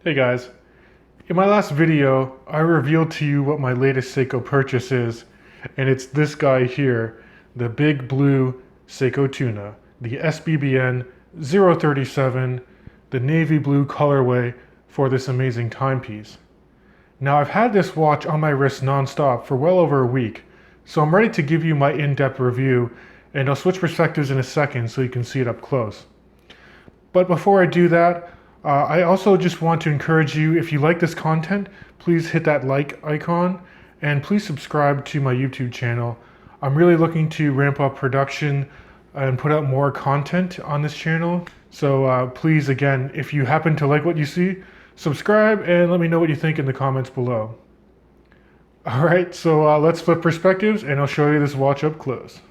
Hey guys, in my last video I revealed to you what my latest Seiko purchase is, and it's this guy here, the big blue Seiko Tuna, the SBBN037, the navy blue colorway for this amazing timepiece. Now I've had this watch on my wrist non-stop for well over a week, so I'm ready to give you my in-depth review, and I'll switch perspectives in a second so you can see it up close. But before I do that, I also just want to encourage you, if you like this content, please hit that like icon and please subscribe to my YouTube channel. I'm really looking to ramp up production and put out more content on this channel. So please, again, if you happen to like what you see, subscribe and let me know what you think in the comments below. Alright, so let's flip perspectives and I'll show you this watch up close.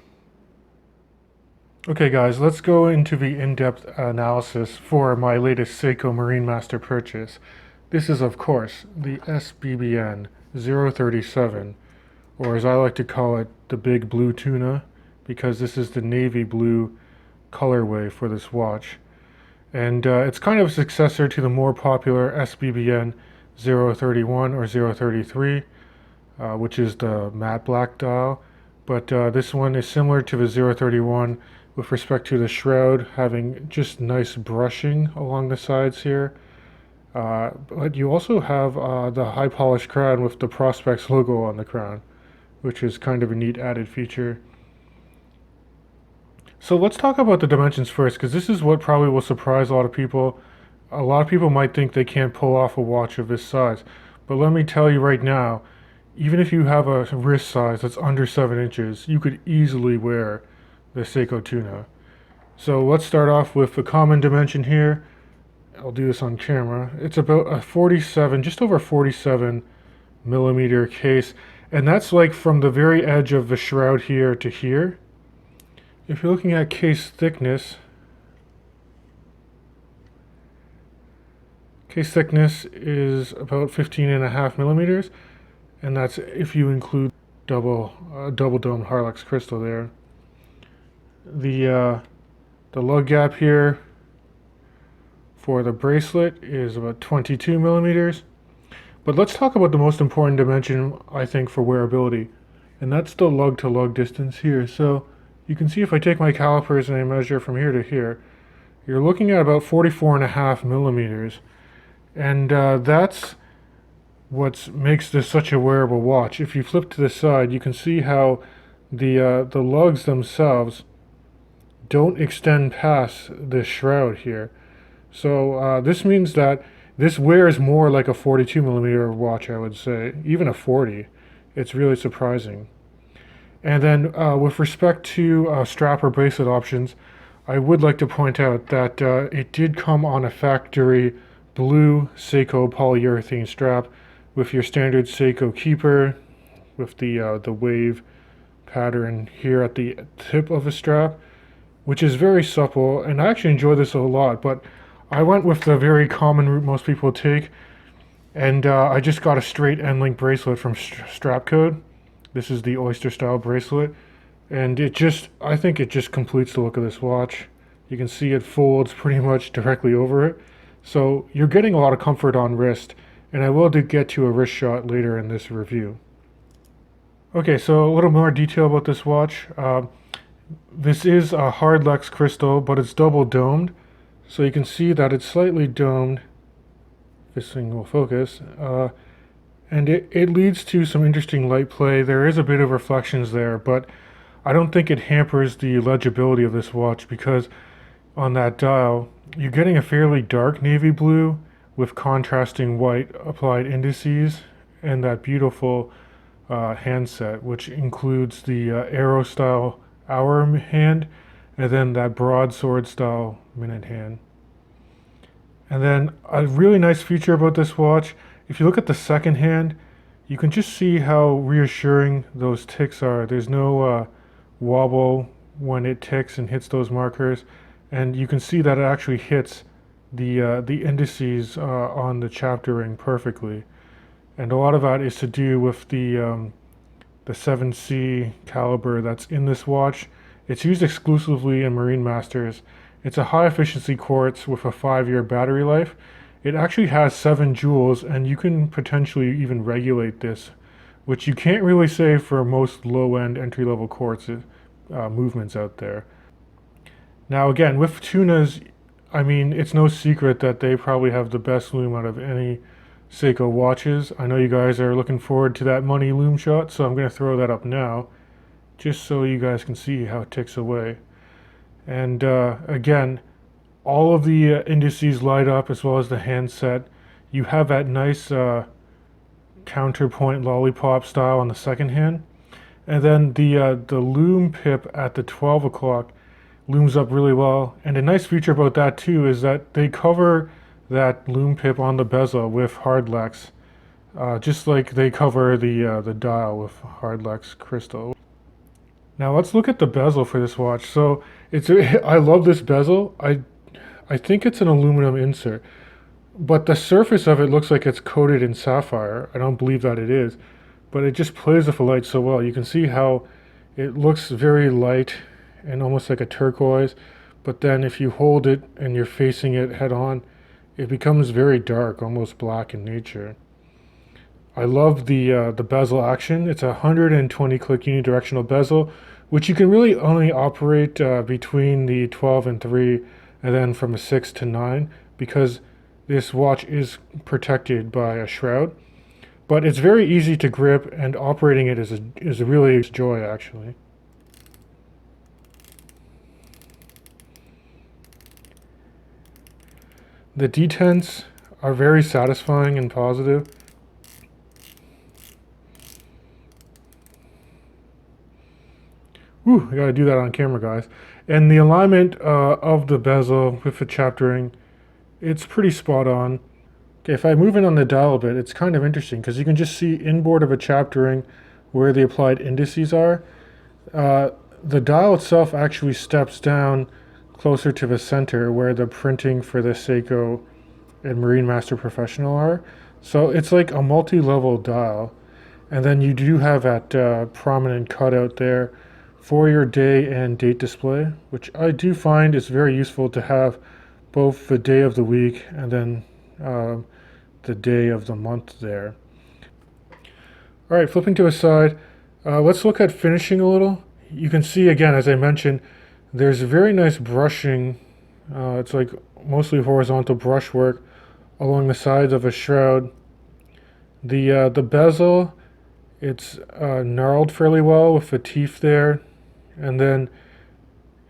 Okay guys, let's go into the in-depth analysis for my latest Seiko Marine Master purchase. This is of course the SBBN037, or as I like to call it, the Big Blue Tuna, because this is the navy blue colorway for this watch. And it's kind of a successor to the more popular SBBN031 or 033, which is the matte black dial. But this one is similar to the 031 with respect to the shroud having just nice brushing along the sides here. But you also have the high polished crown with the Prospex logo on the crown, which is kind of a neat added feature. So let's talk about the dimensions first, because this is what probably will surprise a lot of people. A lot of people might think they can't pull off a watch of this size, but let me tell you right now, even if you have a wrist size that's under 7 inches, you could easily wear the Seiko Tuna. So let's start off with the common dimension here. I'll do this on camera. It's about a 47, just over 47 millimeter case, and that's like from the very edge of the shroud here to here. If you're looking at case thickness is about 15.5 millimeters, and that's if you include double dome Harlex crystal there. The lug gap here for the bracelet is about 22 millimeters. But let's talk about the most important dimension, I think, for wearability, and that's the lug to lug distance here. So you can see if I take my calipers and I measure from here to here, you're looking at about 44.5 millimeters, and that's what makes this such a wearable watch. If you flip to the side, you can see how the lugs themselves don't extend past the shroud here. So this means that this wears more like a 42 millimeter watch, I would say, even a 40. It's really surprising. And then with respect to strap or bracelet options, I would like to point out that it did come on a factory blue Seiko polyurethane strap with your standard Seiko keeper, with the wave pattern here at the tip of the strap, which is very supple, and I actually enjoy this a lot. But I went with the very common route most people take, and I just got a straight end-link bracelet from Strapcode. This is the oyster style bracelet, and I think it just completes the look of this watch. You can see it folds pretty much directly over it, so you're getting a lot of comfort on wrist, and I will get to a wrist shot later in this review. Okay, so a little more detail about this watch. This is a Harlex crystal, but it's double domed, so you can see that it's slightly domed. This thing will focus, and it leads to some interesting light play. There is a bit of reflections there, but I don't think it hampers the legibility of this watch, because on that dial you're getting a fairly dark navy blue with contrasting white applied indices, and that beautiful handset, which includes the arrow style hour hand, and then that broadsword style minute hand. And then a really nice feature about this watch, if you look at the second hand, you can just see how reassuring those ticks are. There's no wobble when it ticks and hits those markers, and you can see that it actually hits the indices on the chapter ring perfectly. And a lot of that is to do with the 7C caliber that's in this watch. It's used exclusively in Marine Masters. It's a high efficiency quartz with a 5-year battery life, It actually has 7 jewels, and you can potentially even regulate this, which you can't really say for most low-end entry-level quartz movements out there. Now again, with tunas, I mean, it's no secret that they probably have the best loom out of any Seiko watches. I know you guys are looking forward to that money loom shot, so I'm going to throw that up now, just so you guys can see how it ticks away. And again, all of the indices light up as well as the handset. You have that nice counterpoint lollipop style on the second hand. And then the loom pip at the 12 o'clock looms up really well. And a nice feature about that too is that they cover that loom pip on the bezel with hardlex, just like they cover the dial with hardlex crystal. Now let's look at the bezel for this watch. So I love this bezel. I think it's an aluminum insert, but the surface of it looks like it's coated in sapphire. I don't believe that it is, but it just plays with the light so well. You can see how it looks very light and almost like a turquoise, but then if you hold it and you're facing it head on, it becomes very dark, almost black in nature. I love the bezel action. It's a 120 click unidirectional bezel, which you can really only operate between the 12 and 3, and then from a 6 to 9, because this watch is protected by a shroud. But it's very easy to grip, and operating it is a really joy, actually. The detents are very satisfying and positive. Whew, I gotta do that on camera, guys. And the alignment of the bezel with the chaptering, it's pretty spot on. Okay, if I move in on the dial a bit, it's kind of interesting because you can just see inboard of a chaptering where the applied indices are. The dial itself actually steps down closer to the center where the printing for the Seiko and Marine Master Professional are. So it's like a multi-level dial. And then you do have that prominent cutout there for your day and date display, which I do find is very useful to have both the day of the week and then the day of the month there. All right, flipping to the side, let's look at finishing a little. You can see again, as I mentioned, there's very nice brushing. It's like mostly horizontal brushwork along the sides of a shroud. The bezel, it's gnarled fairly well with the teeth there, and then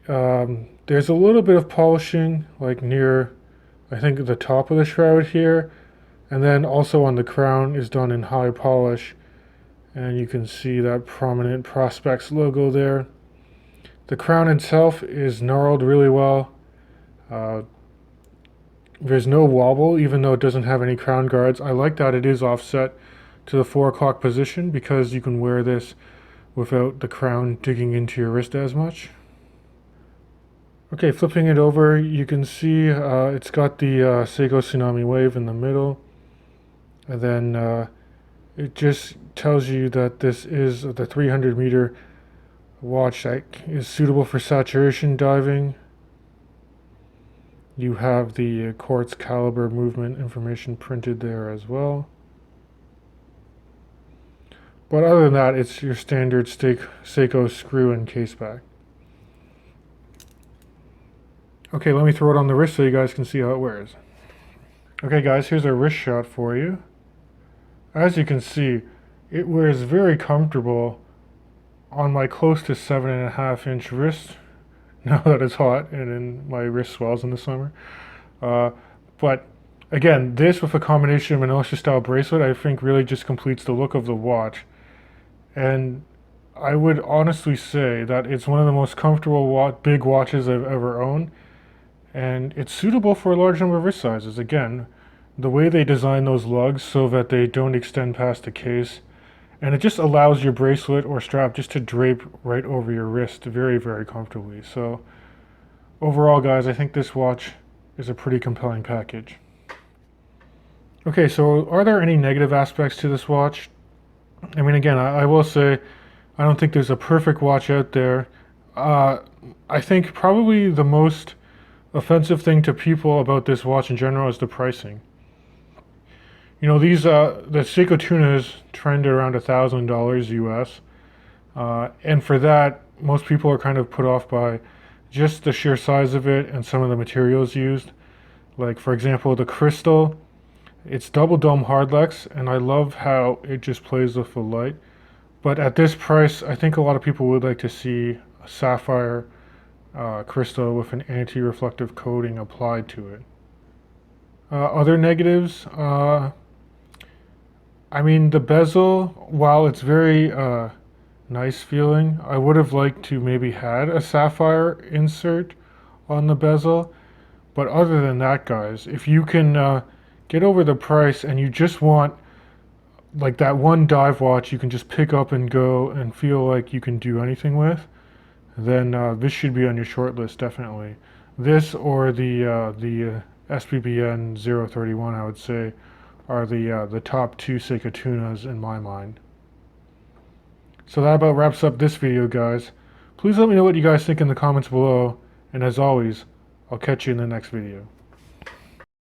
there's a little bit of polishing like near, I think, the top of the shroud here, and then also on the crown is done in high polish, and you can see that prominent Prospex logo there. The crown itself is gnarled really well. There's no wobble, even though it doesn't have any crown guards. I like that it is offset to the 4 o'clock position because you can wear this without the crown digging into your wrist as much. Okay, flipping it over, you can see it's got the Seiko Tsunami Wave in the middle. And then it just tells you that this is the 300 meter watch that is suitable for saturation diving. You have the quartz caliber movement information printed there as well. But other than that, it's your standard Seiko screw and case back. Okay, let me throw it on the wrist so you guys can see how it wears. Okay guys, here's a wrist shot for you. As you can see, it wears very comfortable on my close to 7.5-inch wrist, now that it's hot and then my wrist swells in the summer. But again, this with a combination of an militia style bracelet, I think really just completes the look of the watch. And I would honestly say that it's one of the most comfortable big watches I've ever owned. And it's suitable for a large number of wrist sizes. Again, the way they design those lugs so that they don't extend past the case, and it just allows your bracelet or strap just to drape right over your wrist very, very comfortably. So overall, guys, I think this watch is a pretty compelling package. Okay, so are there any negative aspects to this watch? I mean, again, I will say I don't think there's a perfect watch out there. I think probably the most offensive thing to people about this watch in general is the pricing. You know, these the Seiko tunas trend around $1,000 US, and for that, most people are kind of put off by just the sheer size of it and some of the materials used. Like for example, the crystal. It's double dome hardlex, and I love how it just plays with the light. But at this price, I think a lot of people would like to see a sapphire crystal with an anti-reflective coating applied to it. Other negatives, I mean, the bezel, while it's very nice feeling, I would have liked to maybe had a sapphire insert on the bezel. But other than that, guys, if you can get over the price and you just want like that one dive watch you can just pick up and go and feel like you can do anything with, then this should be on your short list, definitely. This or the SBBN031, I would say, are the top two Seiko tunas in my mind. So that about wraps up this video, guys. Please let me know what you guys think in the comments below, and as always, I'll catch you in the next video.